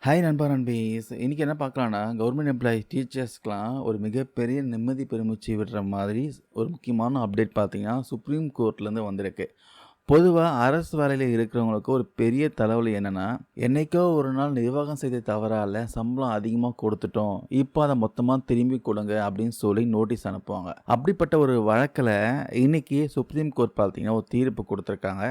Hi நண்பா நண்பீஸ். இன்னைக்கு என்ன பார்க்கலான்னா, கவர்மெண்ட் எம்ப்ளாயீஸ் டீச்சர்ஸ்க்குலாம் ஒரு மிகப்பெரிய நிம்மதி பெருமூச்சு விடுற மாதிரி ஒரு முக்கியமான அப்டேட் பார்த்தீங்கன்னா, சுப்ரீம் கோர்ட்லேருந்து வந்திருக்கு. பொதுவா அரசு வேலையில இருக்கிறவங்களுக்கு ஒரு பெரிய தலைவலி என்னன்னா, என்னைக்கோ ஒரு நாள் நிர்வாகம் செய்த தவறால சம்பளம் அதிகமா கொடுத்துட்டோம். இப்போ அத மொத்தமா திரும்பி கொடுங்க அப்படின்னு சொல்லி நோட்டீஸ் அனுப்புவாங்க. அப்படிப்பட்ட ஒரு வழக்குல இன்னைக்கு சுப்ரீம் கோர்ட் பார்த்தீங்கன்னா, ஒரு தீர்ப்பு குடுத்துருக்காங்க.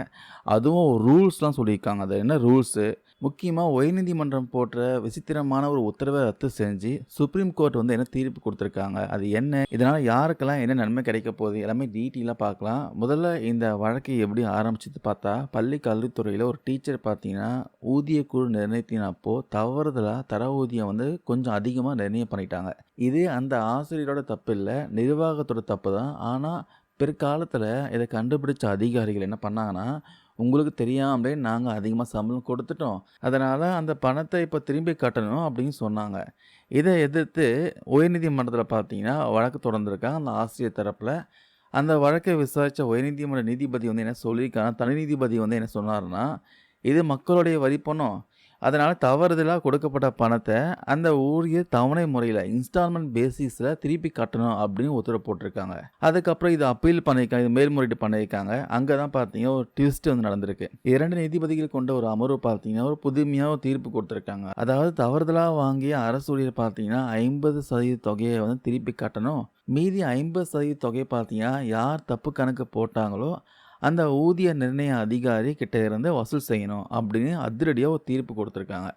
அதுவும் ரூல்ஸ்லாம் சொல்லியிருக்காங்க. அது என்ன ரூல்ஸு? முக்கியமா உயர்நீதிமன்றம் போட்ட விசித்திரமான ஒரு உத்தரவை ரத்து செஞ்சு சுப்ரீம் கோர்ட் வந்து என்ன தீர்ப்பு கொடுத்துருக்காங்க, அது என்ன, இதனால யாருக்கெல்லாம் என்ன நன்மை கிடைக்க போகுது, எல்லாமே டீட்டெயிலாக பார்க்கலாம். முதல்ல இந்த வழக்கு எப்படி ஆரம்பிச்சது பார்த்தா, பள்ளி கல்வித்துறையில் ஒரு டீச்சர் பார்த்தீங்கன்னா ஊதிய குழு நிர்ணயத்தினப்போ தவறுதலாக தர ஊதியம் வந்து கொஞ்சம் அதிகமாக நிர்ணயம் பண்ணிட்டாங்க. இது அந்த ஆசிரியரோட தப்பு இல்லை, நிர்வாகத்தோட தப்பு தான். ஆனால் பிற்காலத்தில் இதை கண்டுபிடிச்ச அதிகாரிகள் என்ன பண்ணாங்கன்னா, உங்களுக்கு தெரியாமலே நாங்கள் அதிகமாக சம்பளம் கொடுத்துட்டோம், அதனால் அந்த பணத்தை இப்போ திரும்பி கட்டணும் அப்படின்னு சொன்னாங்க. இதை எதிர்த்து உயர்நீதிமன்றத்தில் பார்த்தீங்கன்னா வழக்கு தொடர்ந்துருக்காங்க அந்த ஆசிரியர் தரப்பில். அந்த வழக்கை விசாரித்த உயர்நீதிமன்ற நீதிபதி வந்து என்ன சொல்லியிருக்காங்க, தனி நீதிபதி வந்து என்ன சொன்னார்னா, இது மக்களுடைய வரி பணம், அதனால் தவறுதலாக கொடுக்கப்பட்ட பணத்தை அந்த ஊழியர் தவணை முறையில் இன்ஸ்டால்மெண்ட் பேசிஸில் திருப்பி கட்டணும் அப்படின்னு உத்தரவு போட்டிருக்காங்க. அதுக்கப்புறம் இது அப்பீல் பண்ணியிருக்காங்க, இது மேல்முறையீடு பண்ணியிருக்காங்க. அங்கே தான் பார்த்தீங்கன்னா ஒரு ட்விஸ்ட் வந்து நடந்திருக்கு. 2 நீதிபதிகள் கொண்ட ஒரு அமர்வு பார்த்தீங்கன்னா ஒரு புதுமையாக ஒரு தீர்ப்பு கொடுத்துருக்காங்க. அதாவது தவறுதலாக வாங்கிய அரசு ஊழியர் பார்த்தீங்கன்னா 50% தொகையை வந்து திருப்பி கட்டணும், மீதி 50% தொகையை பார்த்தீங்கன்னா யார் தப்பு கணக்கு போட்டாங்களோ அந்த ஊதிய நிர்ணய அதிகாரி கிட்ட இருந்து வசூல் செய்யணும் அப்படின்னு அதிரடியாக ஒரு தீர்ப்பு கொடுத்துருக்காங்க.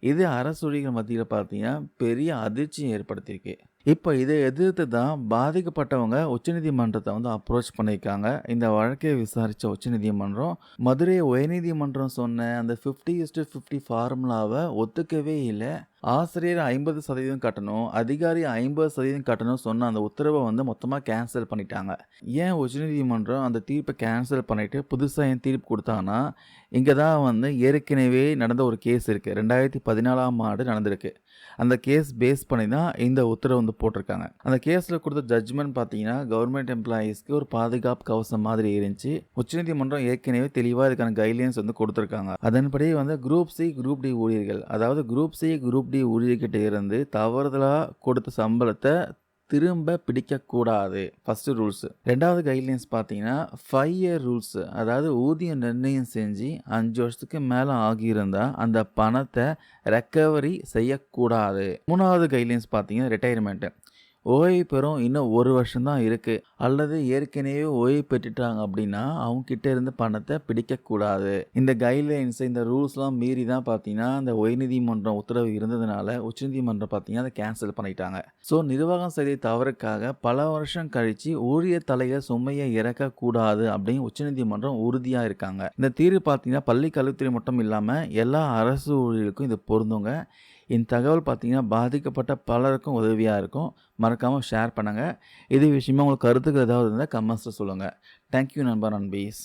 இது அரசு ஊழியர்கள் மத்தியில் பார்த்தீங்கன்னா பெரிய அதிர்ச்சியை ஏற்படுத்தியிருக்கு. இப்போ இதை எதிர்த்து தான் பாதிக்கப்பட்டவங்க உச்சநீதிமன்றத்தை வந்து அப்ரோச் பண்ணியிருக்காங்க. இந்த வழக்கை விசாரித்த உச்சநீதிமன்றம் மதுரை உயர்நீதிமன்றம் சொன்ன அந்த 50:50 ஃபார்முலாவை ஒத்துக்கவே இல்லை. ஆசிரியர் 50% கட்டணும், அதிகாரி 50% கட்டணும் சொன்ன அந்த உத்தரவை வந்து மொத்தமாக கேன்சல் பண்ணிட்டாங்க. ஏன் உச்சநீதிமன்றம் அந்த தீர்ப்பை கேன்சல் பண்ணிவிட்டு புதுசாக ஏன் தீர்ப்பு கொடுத்தாங்கன்னா, இங்கே தான் வந்து ஏற்கனவே நடந்த ஒரு கேஸ் இருக்குது, 2014ஆம் ஆண்டு நடந்திருக்கு. அந்த கேஸ் பேஸ் பண்ணி தான் இந்த உத்தரவு வந்து போட்டிருக்காங்க. அந்த கேஸில் கொடுத்த ஜட்ஜ்மெண்ட் பார்த்தீங்கன்னா கவர்மெண்ட் எம்ப்ளாயீஸ்க்கு ஒரு பாதுகாப்பு கவசம் மாதிரி இருந்துச்சு. உச்சநீதிமன்றம் ஏற்கனவே தெளிவாக இதுக்கான கைட்லைன்ஸ் வந்து கொடுத்துருக்காங்க. அதன்படி வந்து குரூப் சி குரூப் டி ஊழியர்கள், அதாவது குரூப் சி குரூப் டி ஊழியர்கிட்ட இருந்து தவறுதலாக கொடுத்த சம்பளத்தை திரும்ப பிடிக்கக்கூடாது, ஃபஸ்ட்டு ரூல்ஸு. 2வது கைட்லைன்ஸ் பார்த்தீங்கன்னா 5 இயர் ரூல்ஸு, அதாவது ஊதியம் நிர்ணயம் செஞ்சு 5 வருஷத்துக்கு மேலே ஆகியிருந்தால் அந்த பணத்தை ரெக்கவரி செய்யக்கூடாது. 3வது கைட்லைன்ஸ் பார்த்தீங்கன்னா ரிட்டையர்மெண்ட்டு, ஓய்வு பெறும் இன்னும் 1 வருஷம் தான் இருக்குது, அல்லது ஏற்கனவே ஓய்வு பெற்றுட்டாங்க அப்படின்னா அவங்ககிட்ட இருந்து பணத்தை பிடிக்கக்கூடாது. இந்த கைட்லைன்ஸ் இந்த ரூல்ஸ்லாம் மீறி தான் பார்த்தீங்கன்னா அந்த உயர்நீதிமன்றம் உத்தரவு இருந்ததுனால உச்சநீதிமன்றம் பார்த்தீங்கன்னா அதை கேன்சல் பண்ணிட்டாங்க. ஸோ நிர்வாகம் செய்த தவறுக்காக பல வருஷம் கழித்து ஊழியர் தலையில் சுமையை இறக்கக்கூடாது அப்படின்னு உச்சநீதிமன்றம் உறுதியாக இருக்காங்க. இந்த தீர்வு பார்த்தீங்கன்னா பள்ளி கல்வித்துறை மட்டும் இல்லாமல் எல்லா அரசு ஊழியர்களுக்கும் இது பொருந்துங்க. இந்த தகவல் பார்த்தீங்கன்னா பாதிக்கப்பட்ட பலருக்கும் உதவியாக இருக்கும். மறக்காமல் ஷேர் பண்ணுங்கள். இது விஷயமா உங்களுக்கு கருத்துக்கள் ஏதாவது இருந்தால் கமெண்ட்ஸில் சொல்லுங்கள். தேங்க்யூ நண்பா நண்பீஸ்.